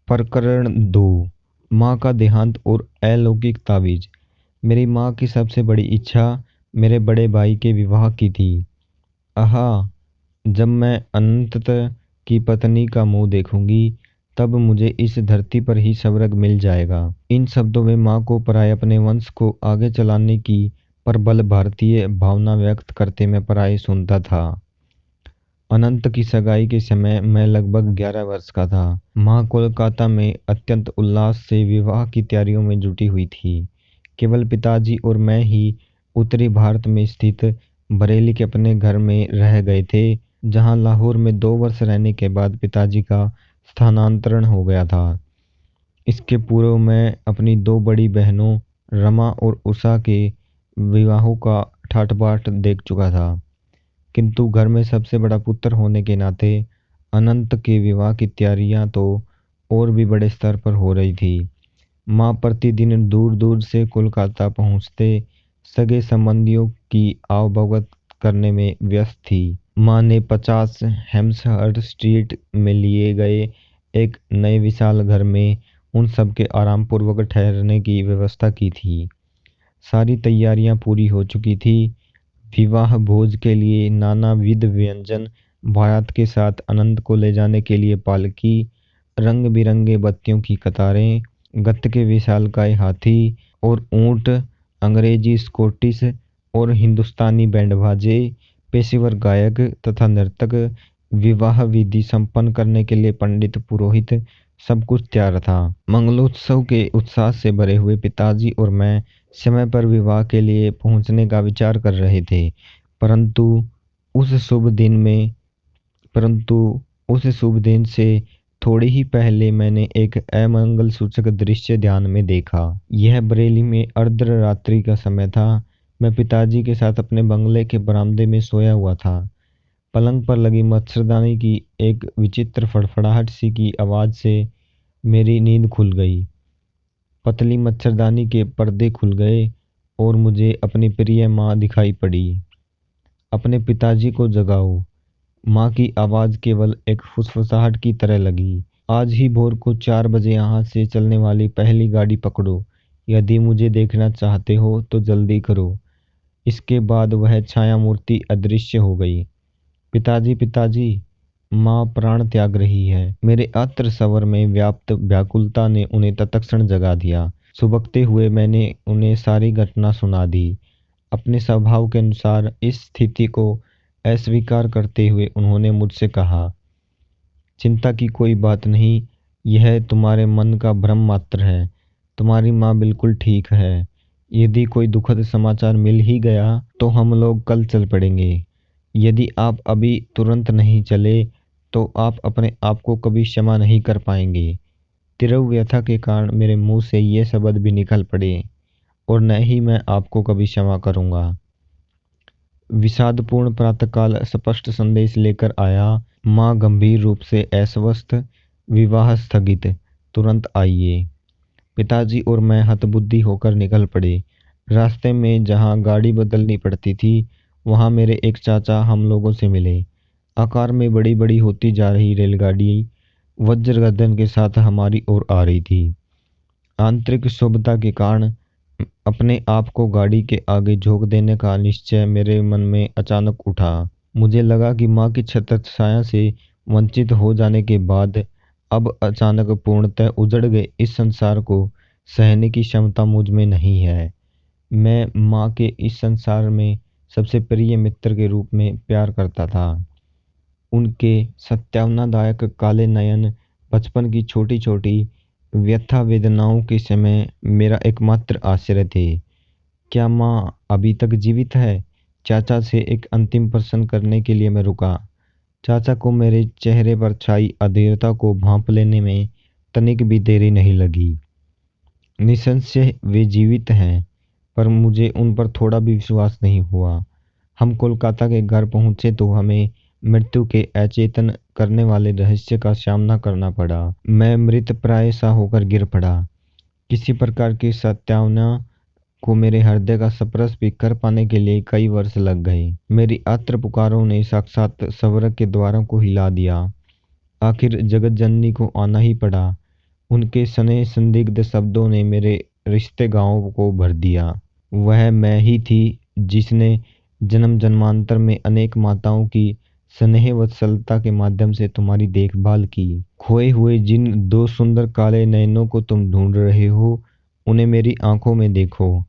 प्रकरण 2। माँ का देहांत और अलौकिक तावीज। मेरी माँ की सबसे बड़ी इच्छा मेरे बड़े भाई के विवाह की थी। आहा, जब मैं अनंत की पत्नी का मुंह देखूंगी तब मुझे इस धरती पर ही स्वर्ग मिल जाएगा। इन शब्दों में माँ को पराए अपने वंश को आगे चलाने की प्रबल भारतीय भावना व्यक्त करते मैं पराए सुनता था। अनंत की सगाई के समय मैं लगभग 11 वर्ष का था। माँ कोलकाता में अत्यंत उल्लास से विवाह की तैयारियों में जुटी हुई थी। केवल पिताजी और मैं ही उत्तरी भारत में स्थित बरेली के अपने घर में रह गए थे, जहाँ लाहौर में 2 वर्ष रहने के बाद पिताजी का स्थानांतरण हो गया था। इसके पूर्व मैं अपनी 2 बड़ी बहनों रमा और उषा के विवाहों का ठाट बाट देख चुका था, किंतु घर में सबसे बड़ा पुत्र होने के नाते अनंत के विवाह की तैयारियां तो और भी बड़े स्तर पर हो रही थी। माँ प्रतिदिन दूर दूर से कोलकाता पहुँचते सगे संबंधियों की आवभगत करने में व्यस्त थी। माँ ने 50 हेम्सहर्स्ट स्ट्रीट में लिए गए एक नए विशाल घर में उन सबके आराम पूर्वक ठहरने की व्यवस्था की थी। सारी तैयारियां पूरी हो चुकी थी। विवाह भोज के लिए नानाविध व्यंजन, बारात के साथ अनंत को ले जाने के लिए पालकी, रंग बिरंगे बत्तियों की कतारें, गत्त के विशालकाय हाथी और ऊंट, अंग्रेजी, स्कॉटिश और हिंदुस्तानी बैंड बाजे, पेशेवर गायक तथा नर्तक, विवाह विधि संपन्न करने के लिए पंडित पुरोहित, सब कुछ तैयार था। मंगलोत्सव के उत्साह से भरे हुए पिताजी और मैं समय पर विवाह के लिए पहुंचने का विचार कर रहे थे, परंतु उस शुभ दिन में परंतु उस शुभ दिन से थोड़ी ही पहले मैंने एक अमंगल सूचक दृश्य ध्यान में देखा। यह बरेली में अर्धरात्रि का समय था। मैं पिताजी के साथ अपने बंगले के बरामदे में सोया हुआ था। पलंग पर लगी मच्छरदानी की एक विचित्र फड़फड़ाहट सी की आवाज से मेरी नींद खुल गई। पतली मच्छरदानी के पर्दे खुल गए और मुझे अपनी प्रिय माँ दिखाई पड़ी। अपने पिताजी को जगाओ। माँ की आवाज़ केवल एक फुसफुसाहट की तरह लगी। आज ही भोर को 4 बजे यहाँ से चलने वाली पहली गाड़ी पकड़ो। यदि मुझे देखना चाहते हो तो जल्दी करो। इसके बाद वह छाया मूर्ति अदृश्य हो गई। पिताजी, पिताजी, माँ प्राण त्याग रही है। मेरे आत्र स्वर में व्याप्त व्याकुलता ने उन्हें तत्क्षण जगा दिया। सुबकते हुए मैंने उन्हें सारी घटना सुना दी। अपने स्वभाव के अनुसार इस स्थिति को अस्वीकार करते हुए उन्होंने मुझसे कहा, चिंता की कोई बात नहीं, यह तुम्हारे मन का भ्रम मात्र है। तुम्हारी माँ बिल्कुल ठीक है। यदि कोई दुखद समाचार मिल ही गया तो हम लोग कल चल पड़ेंगे। यदि आप अभी तुरंत नहीं चले तो आप अपने आप को कभी क्षमा नहीं कर पाएंगे। तीव्र व्यथा के कारण मेरे मुंह से ये शब्द भी निकल पड़े और न ही मैं आपको कभी क्षमा करूंगा। विषादपूर्ण प्रातःकाल स्पष्ट संदेश लेकर आया। माँ गंभीर रूप से अस्वस्थ। विवाह स्थगित। तुरंत आइए। पिताजी और मैं हतबुद्धि होकर निकल पड़े। रास्ते में जहाँ गाड़ी बदलनी पड़ती थी वहाँ मेरे एक चाचा हम लोगों से मिले। आकार में बड़ी बड़ी होती जा रही रेलगाड़ी वज्रगर्दन के साथ हमारी ओर आ रही थी। आंतरिक शुभता के कारण अपने आप को गाड़ी के आगे झोंक देने का निश्चय मेरे मन में अचानक उठा। मुझे लगा कि माँ की छत्रछाया से वंचित हो जाने के बाद अब अचानक पूर्णतः उजड़ गए इस संसार को सहने की क्षमता मुझ में नहीं है। मैं माँ के इस संसार में सबसे प्रिय मित्र के रूप में प्यार करता था। उनके सत्यावनादायक काले नयन, बचपन की छोटी छोटी व्यथा वेदनाओं के समय मेरा एकमात्र आश्रय थे। क्या माँ अभी तक जीवित है? चाचा से एक अंतिम प्रश्न करने के लिए मैं रुका। चाचा को मेरे चेहरे पर छाई अधीरता को भांप लेने में तनिक भी देरी नहीं लगी। निसंशय वे जीवित हैं, पर मुझे उन पर थोड़ा भी विश्वास नहीं हुआ। हम कोलकाता के घर पहुंचे तो हमें मृत्यु के अचेतन करने वाले रहस्य का सामना करना पड़ा। मैं मृत प्राय सा होकर गिर पड़ा। किसी प्रकार की सत्यावना को मेरे हृदय का स्पर्श भी कर पाने के लिए कई वर्ष लग गए। मेरी आर्त पुकारों ने साक्षात स्वर्ग के द्वारों को हिला दिया। आखिर जगत जननी को आना ही पड़ा। उनके स्नेह संदिग्ध शब्दों ने मेरे रिश्ते गांवों को भर दिया। वह मैं ही थी जिसने जन्म जन्मांतर में अनेक माताओं की स्नेह वत्सलता के माध्यम से तुम्हारी देखभाल की। खोए हुए जिन दो सुंदर काले नयनों को तुम ढूंढ रहे हो, उन्हें मेरी आंखों में देखो।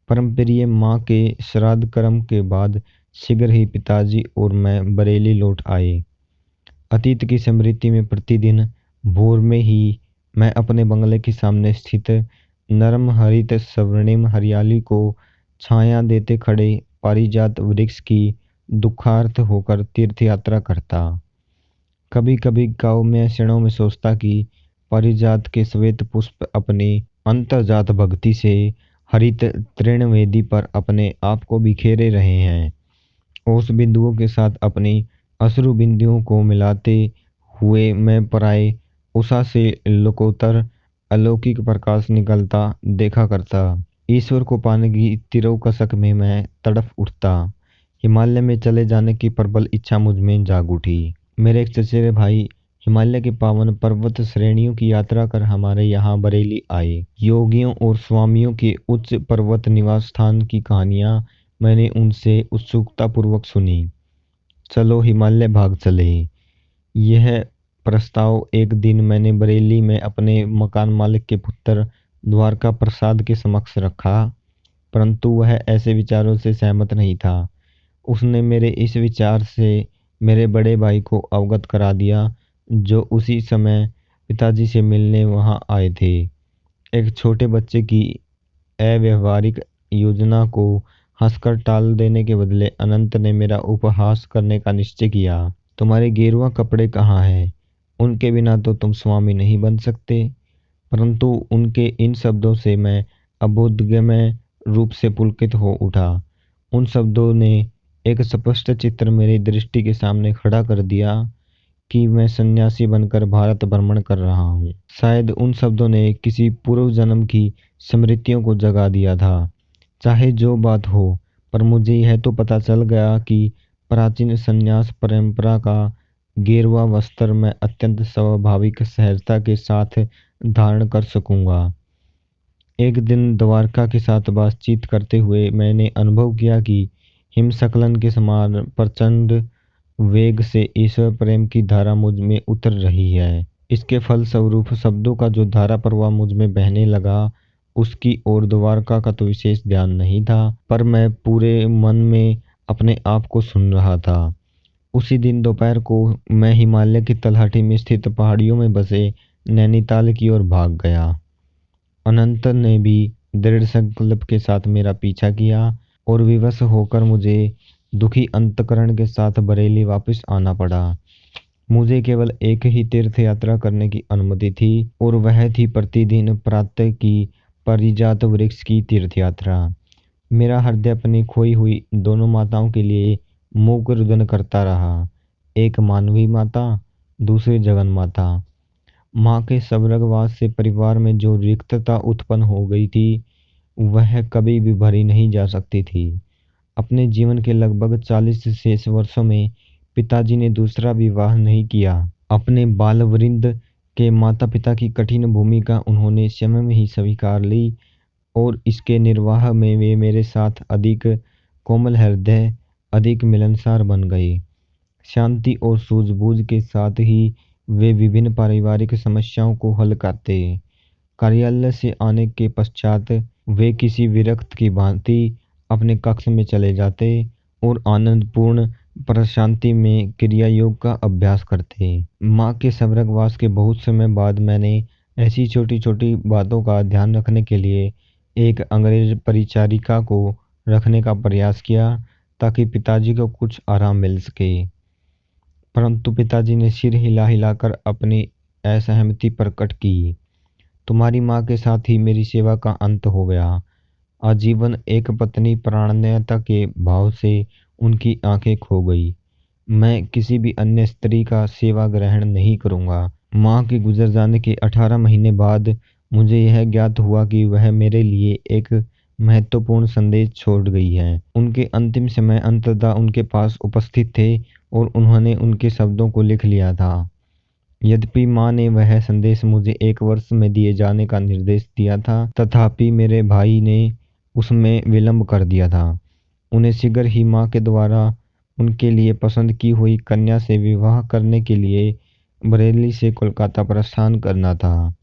परम प्रिय माँ के श्राद्ध कर्म के बाद शीघ्र ही पिताजी और मैं बरेली लौट आए। अतीत की स्मृति में प्रतिदिन भोर में ही मैं अपने बंगले के सामने स्थित नरम हरित स्वर्णिम हरियाली को छाया देते खड़े पारिजात वृक्ष की दुखार्त होकर तीर्थ यात्रा करता। कभी कभी गाँव में क्षणों में सोचता कि पारिजात के श्वेत पुष्प अपनी अंतर्जात भक्ति से हरित तृणवेदी पर अपने आप को बिखेरे रहे हैं। ओस बिंदुओं के साथ अपनी अश्रु बिंदुओं को मिलाते हुए मैं पराए उषा से लोकोत्तर अलौकिक प्रकाश निकलता देखा करता। ईश्वर को पाने की तिरोकसक में मैं तड़फ उठता। हिमालय में चले जाने की प्रबल इच्छा मुझ में जाग उठी। मेरे एक चचेरे भाई हिमालय के पावन पर्वत श्रेणियों की यात्रा कर हमारे यहाँ बरेली आए। योगियों और स्वामियों के उच्च पर्वत निवास स्थान की कहानियां मैंने उनसे उत्सुकता पूर्वक सुनी। चलो हिमालय भाग चले। यह प्रस्ताव एक दिन मैंने बरेली में अपने मकान मालिक के पुत्र द्वारका प्रसाद के समक्ष रखा, परंतु वह ऐसे विचारों से सहमत नहीं था। उसने मेरे इस विचार से मेरे बड़े भाई को अवगत करा दिया, जो उसी समय पिताजी से मिलने वहां आए थे। एक छोटे बच्चे की अव्यवहारिक योजना को हंसकर टाल देने के बदले अनंत ने मेरा उपहास करने का निश्चय किया। तुम्हारे गेरुआ कपड़े कहाँ हैं? उनके बिना तो तुम स्वामी नहीं बन सकते। परंतु उनके इन शब्दों से मैं अबोधगम्य रूप से पुलकित हो उठा। उन शब्दों ने एक स्पष्ट चित्र मेरी दृष्टि के सामने खड़ा कर दिया कि मैं सन्यासी बनकर भारत भ्रमण कर रहा हूँ। शायद उन शब्दों ने किसी पूर्व जन्म की स्मृतियों को जगा दिया था। चाहे जो बात हो, पर मुझे यह तो पता चल गया कि प्राचीन संन्यास परंपरा का गेरुआ वस्त्र मैं अत्यंत स्वाभाविक सहजता के साथ धारण कर सकूंगा। एक दिन द्वारका के साथ बातचीत करते हुए मैंने अनुभव किया कि हिमस्खलन के समान प्रचंड वेग से ईश्वर प्रेम की धारा मुझ में उतर रही है। इसके फलस्वरूप शब्दों का जो धारा प्रवाह मुझ में बहने लगा, उसकी ओर द्वारका का तो विशेष ध्यान नहीं था, पर मैं पूरे मन में अपने आप को सुन रहा था। उसी दिन दोपहर को मैं हिमालय की तलहटी में स्थित पहाड़ियों में बसे नैनीताल की ओर भाग गया। अनंत ने भी दृढ़ संकल्प के साथ मेरा पीछा किया और विवश होकर मुझे दुखी अंतकरण के साथ बरेली वापस आना पड़ा। मुझे केवल एक ही तीर्थ यात्रा करने की अनुमति थी और वह थी प्रतिदिन प्रातः की पारिजात वृक्ष की तीर्थ यात्रा। मेरा हृदय अपनी खोई हुई दोनों माताओं के लिए मूक रुदन करता रहा। एक मानवी माता, दूसरी जगन माता। माँ के स्वर्गवास से परिवार में जो रिक्तता उत्पन्न हो गई थी, वह कभी भी भरी नहीं जा सकती थी। अपने जीवन के लगभग 40 शेष वर्षों में पिताजी ने दूसरा विवाह नहीं किया। अपने बालवृंद के माता पिता की कठिन भूमिका उन्होंने स्वयं ही स्वीकार ली और इसके निर्वाह में वे मेरे साथ अधिक कोमल हृदय, अधिक मिलनसार बन गए। शांति और सूझबूझ के साथ ही वे विभिन्न पारिवारिक समस्याओं को हल करते। कार्यालय से आने के पश्चात वे किसी विरक्त की भांति अपने कक्ष में चले जाते और आनंदपूर्ण प्रशांति में क्रिया योग का अभ्यास करते। माँ के स्वर्गवास के बहुत समय बाद मैंने ऐसी छोटी छोटी बातों का ध्यान रखने के लिए एक अंग्रेज परिचारिका को रखने का प्रयास किया, ताकि पिताजी को कुछ आराम मिल सके। परंतु पिताजी ने सिर हिला हिलाकर अपनी असहमति प्रकट की। तुम्हारी माँ के साथ ही मेरी सेवा का अंत हो गया। आजीवन एक पत्नी प्राणनायता के भाव से उनकी आंखें खो गई। मैं किसी भी अन्य स्त्री का सेवा ग्रहण नहीं करूंगा। माँ के गुजर जाने के 18 महीने बाद मुझे यह ज्ञात हुआ कि वह मेरे लिए एक महत्वपूर्ण संदेश छोड़ गई है। उनके अंतिम समय अंततः उनके पास उपस्थित थे और उन्होंने उनके शब्दों को लिख लिया था। यद्यपि माँ ने वह संदेश मुझे 1 वर्ष में दिए जाने का निर्देश दिया था, तथापि मेरे भाई ने उसमें विलंब कर दिया था। उन्हें शीघ्र ही माँ के द्वारा उनके लिए पसंद की हुई कन्या से विवाह करने के लिए बरेली से कोलकाता प्रस्थान करना था।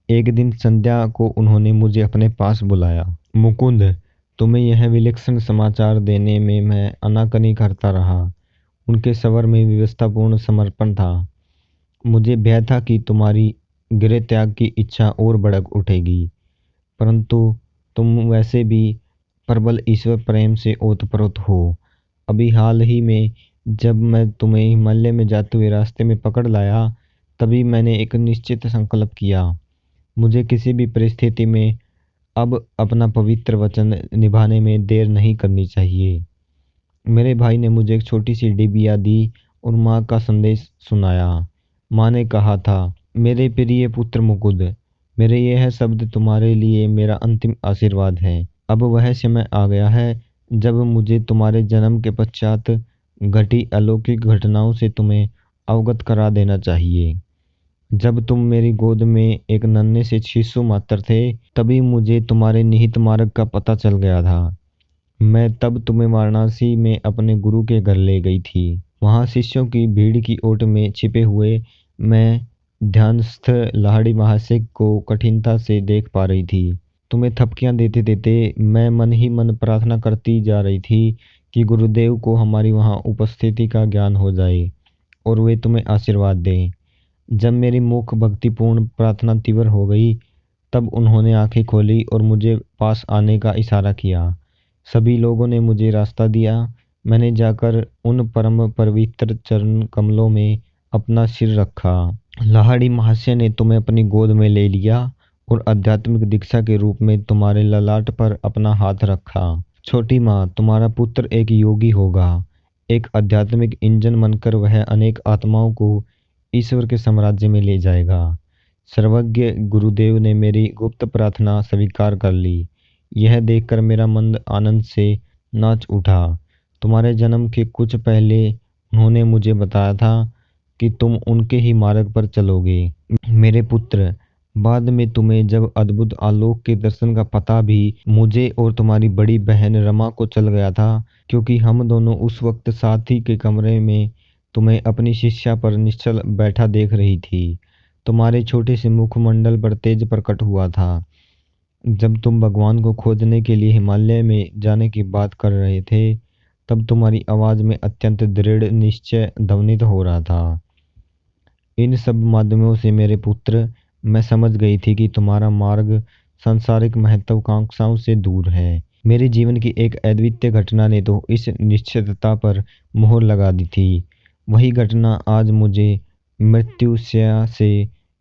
एक दिन संध्या को उन्होंने मुझे अपने पास बुलाया। मुकुंद, तुम्हें यह विलक्षण समाचार देने में मैं आनाकानी करता रहा। उनके स्वर में विवशतापूर्ण समर्पण था। मुझे भय था कि तुम्हारी गृह त्याग की इच्छा और भड़क उठेगी, परंतु तुम वैसे भी प्रबल ईश्वर प्रेम से ओतप्रोत हो। अभी हाल ही में जब मैं तुम्हें हिमालय में जाते हुए रास्ते में पकड़ लाया, तभी मैंने एक निश्चित संकल्प किया। मुझे किसी भी परिस्थिति में अब अपना पवित्र वचन निभाने में देर नहीं करनी चाहिए। मेरे भाई ने मुझे एक छोटी सी डिबिया दी और माँ का संदेश सुनाया। माँ ने कहा था, मेरे प्रिय पुत्र मुकुंद, मेरे यह शब्द तुम्हारे लिए मेरा अंतिम आशीर्वाद है। अब वह समय आ गया है जब मुझे तुम्हारे जन्म के पश्चात घटी अलौकिक घटनाओं से तुम्हें अवगत करा देना चाहिए। जब तुम मेरी गोद में एक नन्हे से शिशु मात्र थे, तभी मुझे तुम्हारे निहित मार्ग का पता चल गया था। मैं तब तुम्हें वाराणसी में अपने गुरु के घर ले गई थी। वहां शिष्यों की भीड़ की ओट में छिपे हुए मैं ध्यानस्थ लाहड़ी महाशय को कठिनता से देख पा रही थी। तुम्हें थपकियां देते देते मैं मन ही मन प्रार्थना करती जा रही थी कि गुरुदेव को हमारी वहां उपस्थिति का ज्ञान हो जाए और वे तुम्हें आशीर्वाद दें। जब मेरी मुख भक्तिपूर्ण प्रार्थना तीव्र हो गई, तब उन्होंने आंखें खोली और मुझे पास आने का इशारा किया। सभी लोगों ने मुझे रास्ता दिया। मैंने जाकर उन परम पवित्र चरण कमलों में अपना सिर रखा। लाहड़ी महाशय ने तुम्हें अपनी गोद में ले लिया और आध्यात्मिक दीक्षा के रूप में तुम्हारे ललाट पर अपना हाथ रखा। छोटी माँ, तुम्हारा पुत्र एक योगी होगा। एक आध्यात्मिक इंजन बनकर वह अनेक आत्माओं को ईश्वर के साम्राज्य में ले जाएगा। सर्वज्ञ गुरुदेव ने मेरी गुप्त प्रार्थना स्वीकार कर ली। यह देखकर मेरा मन आनंद से नाच उठा। तुम्हारे जन्म के कुछ पहले उन्होंने मुझे बताया था कि तुम उनके ही मार्ग पर चलोगे। मेरे पुत्र, बाद में तुम्हें जब अद्भुत आलोक के दर्शन का पता भी मुझे और तुम्हारी बड़ी बहन रमा को चल गया था, क्योंकि हम दोनों उस वक्त साथ ही के कमरे में तुम्हें अपनी शिष्या पर निश्चल बैठा देख रही थी। तुम्हारे छोटे से मुखमंडल पर तेज प्रकट हुआ था। जब तुम भगवान को खोजने के लिए हिमालय में जाने की बात कर रहे थे, तब तुम्हारी आवाज में अत्यंत दृढ़ निश्चय ध्वनित हो रहा था। इन सब माध्यमों से मेरे पुत्र, मैं समझ गई थी कि तुम्हारा मार्ग सांसारिक महत्वाकांक्षाओं से दूर है। मेरे जीवन की एक अद्वितीय घटना ने तो इस निश्चितता पर मोहर लगा दी थी। वही घटना आज मुझे मृत्युशैया से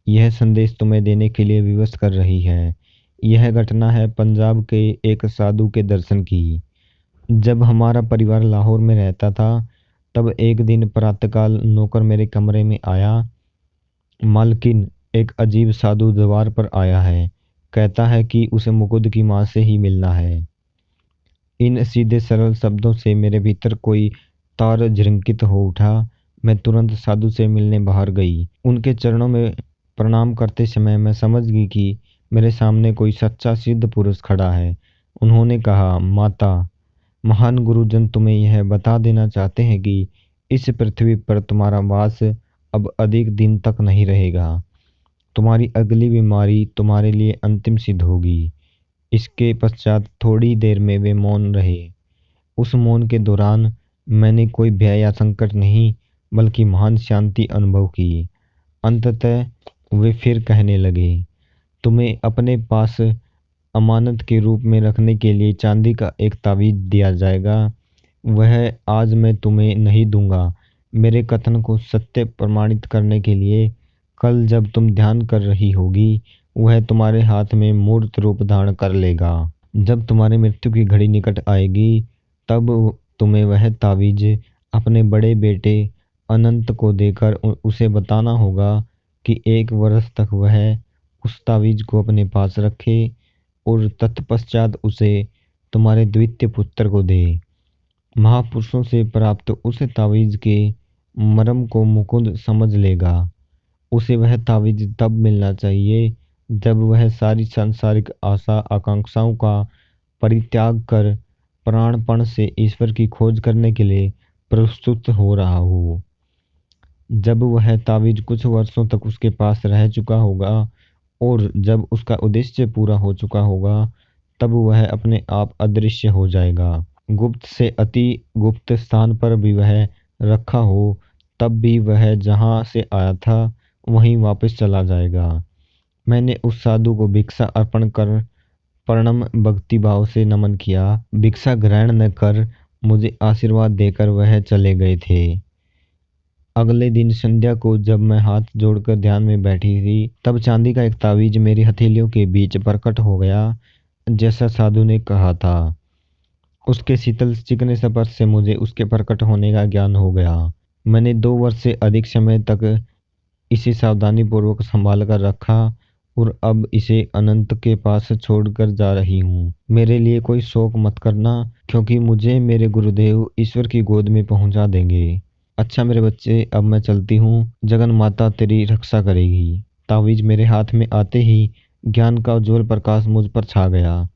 यह संदेश तुम्हें देने के लिए विवश कर रही है। यह घटना है पंजाब के एक साधु के दर्शन की। जब हमारा परिवार लाहौर में रहता था, तब एक दिन प्रातःकाल नौकर मेरे कमरे में आया। मालकिन, एक अजीब साधु द्वार पर आया है। कहता है कि उसे मुकुंद की माँ से ही मिलना है। इन सीधे सरल शब्दों से मेरे भीतर कोई तार झिरकित हो उठा। मैं तुरंत साधु से मिलने बाहर गई। उनके चरणों में प्रणाम करते समय मैं समझ गई कि मेरे सामने कोई सच्चा सिद्ध पुरुष खड़ा है। उन्होंने कहा, माता, महान गुरुजन तुम्हें यह बता देना चाहते हैं कि इस पृथ्वी पर तुम्हारा वास अब अधिक दिन तक नहीं रहेगा। तुम्हारी अगली बीमारी तुम्हारे लिए अंतिम सिद्ध होगी। इसके पश्चात थोड़ी देर में वे मौन रहे। उस मौन के दौरान मैंने कोई भय या संकट नहीं, बल्कि महान शांति अनुभव की। अंततः वे फिर कहने लगे, तुम्हें अपने पास अमानत के रूप में रखने के लिए चांदी का एक तावीज दिया जाएगा। वह आज मैं तुम्हें नहीं दूंगा। मेरे कथन को सत्य प्रमाणित करने के लिए कल जब तुम ध्यान कर रही होगी, वह तुम्हारे हाथ में मूर्त रूप धारण कर लेगा। जब तुम्हारी मृत्यु की घड़ी निकट आएगी, तब तुम्हें वह तावीज अपने बड़े बेटे अनंत को देकर उसे बताना होगा कि 1 वर्ष तक वह उस तावीज को अपने पास रखे और तत्पश्चात उसे तुम्हारे द्वितीय पुत्र को दे। महापुरुषों से प्राप्त उस तावीज के मर्म को मुकुंद समझ लेगा। उसे वह तावीज़ तब मिलना चाहिए जब वह सारी सांसारिक आशा आकांक्षाओं का परित्याग कर प्राणपण से ईश्वर की खोज करने के लिए प्रस्तुत हो रहा हो। जब वह तावीज़ कुछ वर्षों तक उसके पास रह चुका होगा और जब उसका उद्देश्य पूरा हो चुका होगा, तब वह अपने आप अदृश्य हो जाएगा। गुप्त से अति गुप्त स्थान पर भी वह रखा हो, तब भी वह जहाँ से आया था वहीं वापस चला जाएगा। मैंने उस साधु को भिक्षा अर्पण कर प्रणम भक्तिभाव से नमन किया। भिक्षा ग्रहण न कर मुझे आशीर्वाद देकर वह चले गए थे। अगले दिन संध्या को जब मैं हाथ जोड़कर ध्यान में बैठी थी, तब चांदी का एक तावीज मेरी हथेलियों के बीच प्रकट हो गया, जैसा साधु ने कहा था। उसके शीतल चिकने स्पर्श से मुझे उसके प्रकट होने का ज्ञान हो गया। मैंने 2 वर्ष से अधिक समय तक इसे सावधानी पूर्वक संभाल कर रखा और अब इसे अनंत के पास छोड़कर जा रही हूँ। मेरे लिए कोई शोक मत करना, क्योंकि मुझे मेरे गुरुदेव ईश्वर की गोद में पहुंचा देंगे। अच्छा मेरे बच्चे, अब मैं चलती हूँ। जगन माता तेरी रक्षा करेगी। तावीज मेरे हाथ में आते ही ज्ञान का उज्ज्वल प्रकाश मुझ पर छा गया।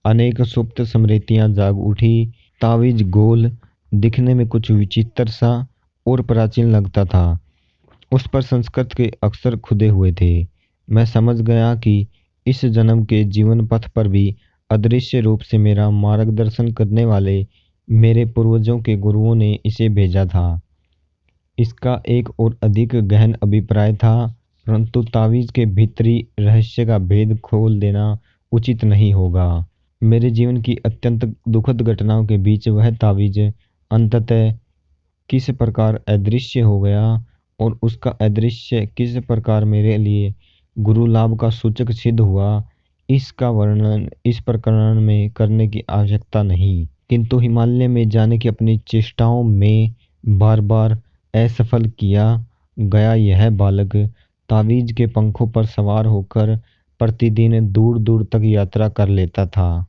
अनेक सुप्त स्मृतियां जाग उठी। तावीज गोल, दिखने में कुछ विचित्र सा और प्राचीन लगता था। उस पर संस्कृत के अक्षर खुदे हुए थे। मैं समझ गया कि इस जन्म के जीवन पथ पर भी अदृश्य रूप से मेरा मार्गदर्शन करने वाले मेरे पूर्वजों के गुरुओं ने इसे भेजा था। इसका एक और अधिक गहन अभिप्राय था, परंतु तावीज के भीतरी रहस्य का भेद खोल देना उचित नहीं होगा। मेरे जीवन की अत्यंत दुखद घटनाओं के बीच वह तावीज अंततः किस प्रकार अदृश्य हो गया और उसका अदृश्य किस प्रकार मेरे लिए गुरु लाभ का सूचक सिद्ध हुआ, इसका वर्णन इस प्रकरण में करने की आवश्यकता नहीं। किंतु हिमालय में जाने की अपनी चेष्टाओं में बार बार असफल किया गया यह बालक तावीज के पंखों पर सवार होकर प्रतिदिन दूर दूर तक यात्रा कर लेता था।